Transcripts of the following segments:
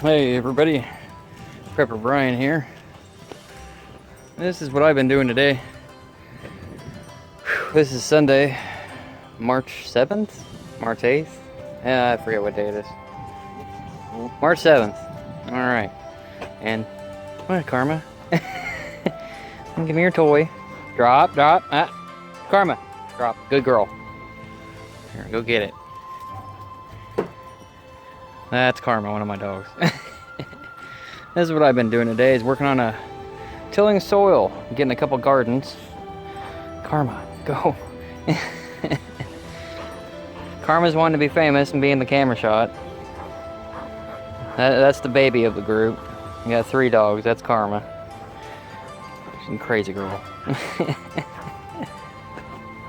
Hey everybody, Prepper Brian here. This is what I've been doing today. This is Sunday, March 7th? March 8th? Yeah, I forget what day it is. March 7th. Alright. And, what, Karma? Give me your toy. Drop. Karma, drop. Good girl. Here, go get it. That's Karma, one of my dogs. This is what I've been doing today, is working on tilling soil, getting a couple gardens. Karma, go. Karma's wanting to be famous and be in the camera shot. That's the baby of the group. You got 3 dogs, that's Karma. She's a crazy girl.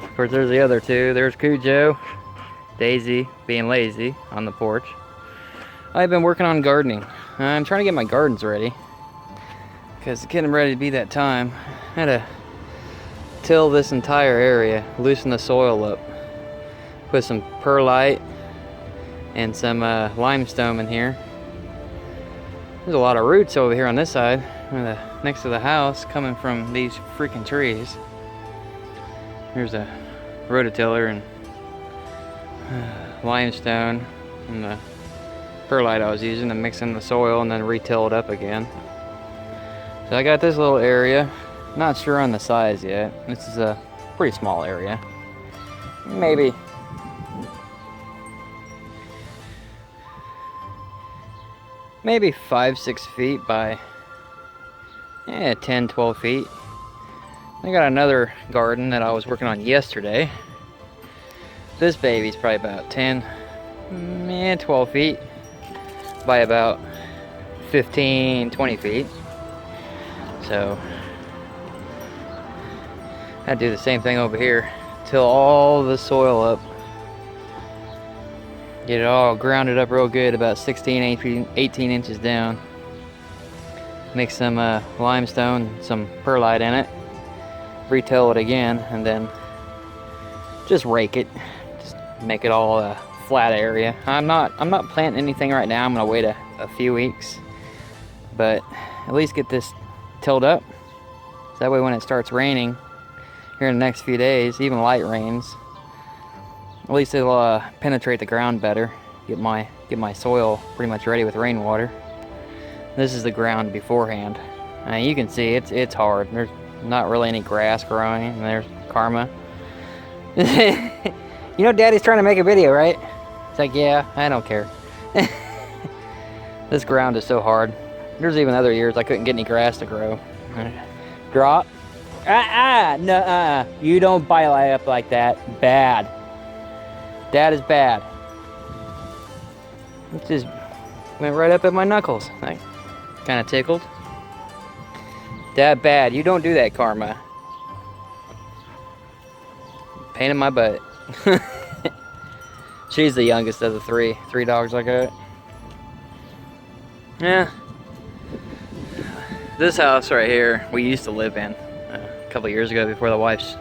Of course, there's the other 2. There's Cujo, Daisy, being lazy on the porch. I've been working on gardening. I'm trying to get my gardens ready because it's getting ready to be that time. I had to till this entire area, loosen the soil up, put some perlite and some limestone in here. There's a lot of roots over here on this side, next to the house, coming from these freaking trees. Here's a rototiller and limestone and the perlite I was using to mix in the soil and then re-till it up again. So I got this little area. Not sure on the size yet. This is a pretty small area. Maybe 5-6 feet by 10-12 feet. I got another garden that I was working on yesterday. This baby's probably about 12 feet by about 15-20 feet. So I do the same thing over here. Till all the soil up, get it all grounded up real good, about 18 inches down. Mix some limestone, some perlite in it, re-till it again, and then just rake it, just make it all a flat area. I'm not planting anything right now. I'm gonna wait a few weeks, but at least get this tilled up, so that way when it starts raining here in the next few days, even light rains, at least it'll penetrate the ground better, get my soil pretty much ready with rainwater. This is the ground beforehand. You can see it's hard. There's not really any grass growing, and there's Karma. You know Daddy's trying to make a video, right? It's like, yeah, I don't care. This ground is so hard. There's even other years I couldn't get any grass to grow. Drop. Nuh-uh. You don't bite up like that. Bad. That is bad. It just went right up at my knuckles. I kind of tickled. That bad. You don't do that, Karma. Pain in my butt. She's the youngest of the three dogs I got. Yeah. This house right here, we used to live in a couple years ago before the wife's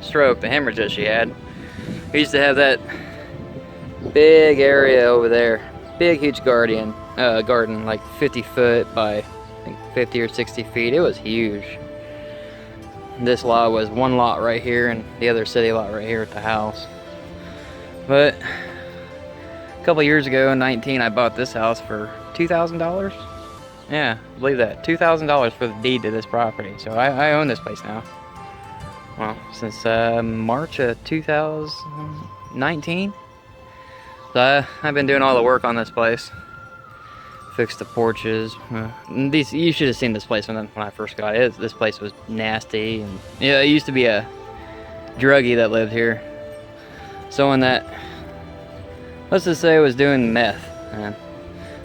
stroke, the hemorrhage that she had. We used to have that big area over there, big huge garden, like 50 foot by I think 50 or 60 feet. It was huge. This lot was one lot right here and the other city lot right here at the house. But a couple years ago in 19, I bought this house for $2,000. Yeah, believe that, $2,000 for the deed to this property. So I own this place now. Well, since March of 2019. So I've been doing all the work on this place. Fixed the porches. You should have seen this place when I first got it. This place was nasty, and yeah, it used to be a druggie that lived here. Someone that, let's just say, was doing meth. And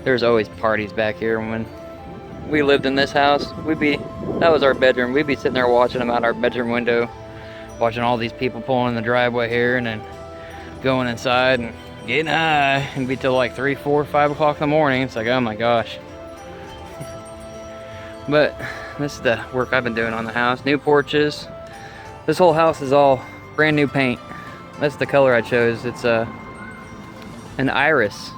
there was always parties back here when we lived in this house. That was our bedroom. We'd be sitting there watching them out our bedroom window, watching all these people pulling in the driveway here, and then going inside and getting high, and be till like 3, 4, 5 o'clock in the morning. It's like, oh my gosh. But this is the work I've been doing on the house. New porches. This whole house is all brand new paint. That's the color I chose. It's an iris.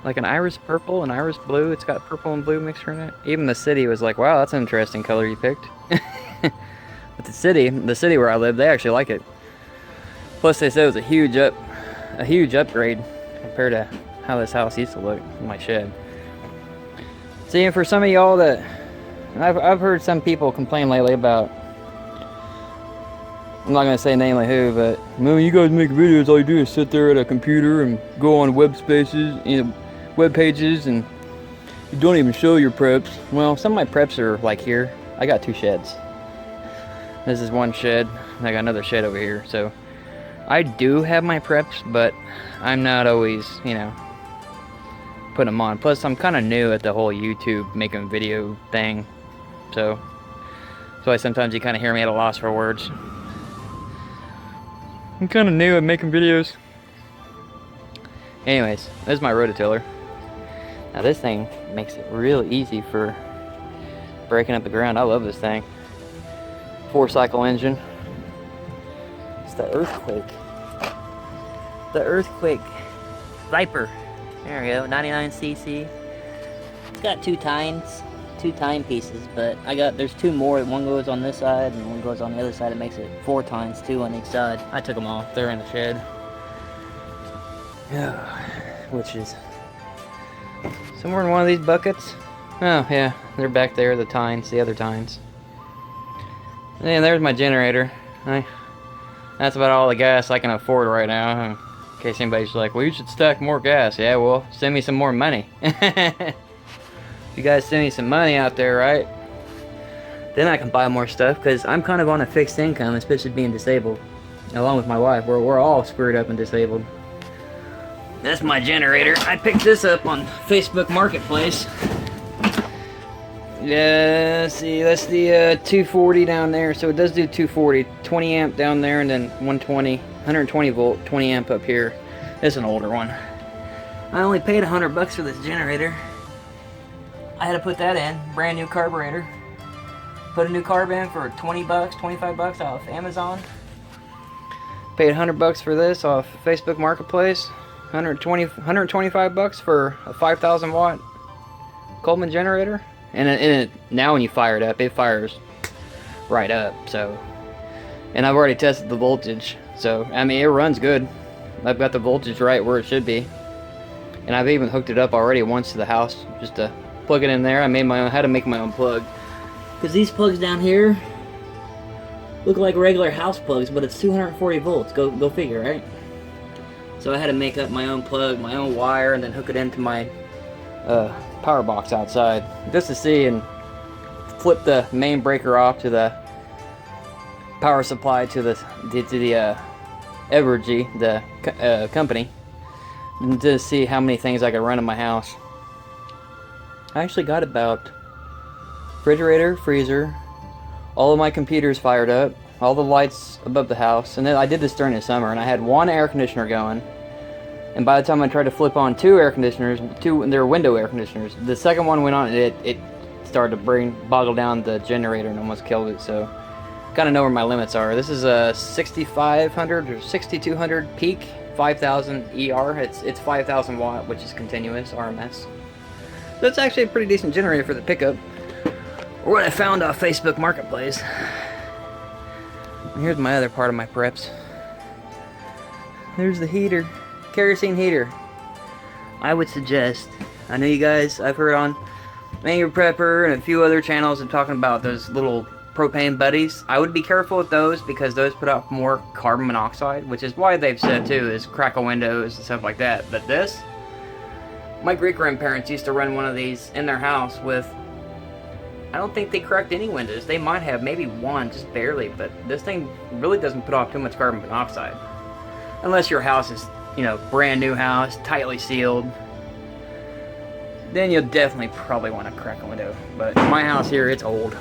like an iris purple, an iris blue. It's got purple and blue mixture in it. Even the city was like, wow, that's an interesting color you picked. But the city where I live, they actually like it. Plus they said it was a huge upgrade compared to how this house used to look in my shed. See, and for some of y'all that, I've heard some people complain lately about, I'm not gonna say namely who, but man, you guys make videos, all you do is sit there at a computer and go on web pages, and you don't even show your preps. Well, some of my preps are like here. I got 2 sheds. This is one shed, and I got another shed over here. So I do have my preps, but I'm not always, you know, putting them on. Plus, I'm kind of new at the whole YouTube making video thing. So that's why sometimes you kind of hear me at a loss for words. I'm kind of new at making videos. Anyways, this is my rototiller. Now this thing makes it real easy for breaking up the ground. I love this thing. 4-cycle engine. It's the Earthquake. The Earthquake Viper. There we go, 99cc. It's got 2 timepieces, but there's 2 more. One goes on this side and one goes on the other side. It makes it 4 times, 2 on each side. I took them off. They're in the shed. Yeah, which is somewhere in one of these buckets. Oh yeah, they're back there, the other tines. And there's my generator. That's about all the gas I can afford right now. In case anybody's like, well, you should stack more gas. Yeah, well, send me some more money. If you guys send me some money out there, right? Then I can buy more stuff, because I'm kind of on a fixed income, especially being disabled. Along with my wife, we're all screwed up and disabled. That's my generator. I picked this up on Facebook Marketplace. Yeah, see, that's the 240 down there. So it does do 240, 20 amp down there, and then 120 volt, 20 amp up here. It's an older one. I only paid $100 for this generator. I had to put that in, brand new carburetor. Put a new carb in for 20 bucks, 25 bucks off Amazon. Paid $100 for this off Facebook Marketplace. 125 bucks for a 5,000 watt Coleman generator. And now when you fire it up, it fires right up. So, and I've already tested the voltage. So, I mean, it runs good. I've got the voltage right where it should be. And I've even hooked it up already once to the house just to plug it in there. I had to make my own plug. Because these plugs down here look like regular house plugs, but it's 240 volts. Go figure, right? So I had to make up my own plug, my own wire, and then hook it into my power box outside, just to see, and flip the main breaker off to the power supply to the Evergy, the company, and to see how many things I could run in my house. I actually got about refrigerator, freezer, all of my computers fired up, all the lights above the house, and then I did this during the summer, and I had 1 air conditioner going. And by the time I tried to flip on 2 air conditioners, they're window air conditioners, the second one went on, and it started to boggle down the generator and almost killed it. So, kind of know where my limits are. This is a 6500 or 6200 peak, 5000 ER. It's 5000 watt, which is continuous RMS. So it's actually a pretty decent generator for the pickup. Or what I found off Facebook Marketplace. And here's my other part of my preps. There's the heater. Kerosene heater. I would suggest, I know you guys, I've heard on Manure Prepper and a few other channels and talking about those little propane buddies. I would be careful with those, because those put out more carbon monoxide, which is why they've said too is crackle windows and stuff like that. But this, my great grandparents used to run one of these in their house with, I don't think they cracked any windows. They might have maybe one, just barely, but this thing really doesn't put off too much carbon monoxide. Unless your house is, you know, brand new house, tightly sealed, then you'll definitely probably want to crack a window. But my house here, it's old.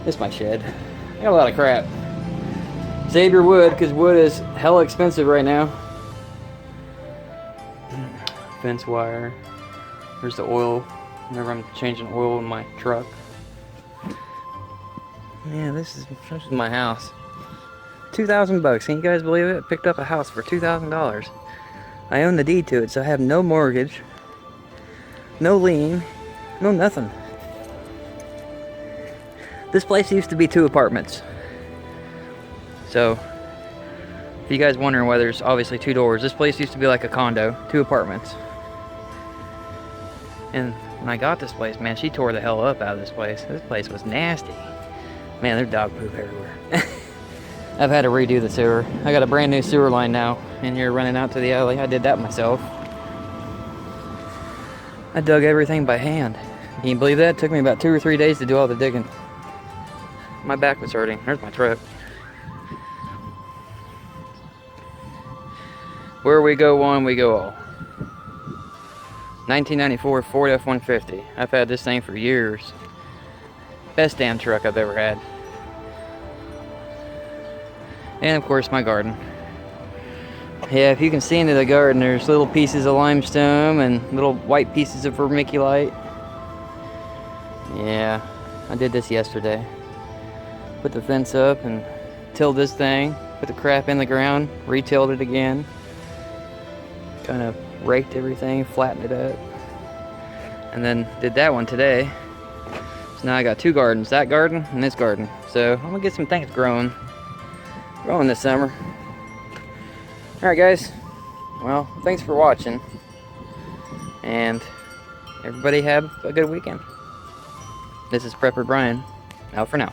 This is my shed. I got a lot of crap. Save your wood, because wood is hella expensive right now. Fence wire. There's the oil. Whenever I'm changing oil in my truck. Yeah, this is my house. 2,000 bucks. Can you guys believe it? I picked up a house for $2,000. I own the deed to it, so I have no mortgage. no lean, no nothing. This place used to be 2 apartments. So, if you guys wondering why there's obviously 2 doors, this place used to be like a condo, 2 apartments. And when I got this place, man, she tore the hell up out of this place. This place was nasty. Man, there's dog poop everywhere. I've had to redo the sewer. I got a brand new sewer line now in here running out to the alley. I did that myself. I dug everything by hand. Can you believe that? It took me about 2 or 3 days to do all the digging. My back was hurting. There's my truck. Where we go one, we go all. 1994 Ford F-150. I've had this thing for years. Best damn truck I've ever had. And of course my garden. Yeah, if you can see into the garden, there's little pieces of limestone and little white pieces of vermiculite. Yeah, I did this yesterday. Put the fence up and tilled this thing. Put the crap in the ground, re-tilled it again. Kind of raked everything, flattened it up. And then did that one today. So now I got 2 gardens, that garden and this garden. So I'm gonna get some things growing this summer. Alright guys, well, thanks for watching. And everybody have a good weekend. This is Prepper Brian, out for now.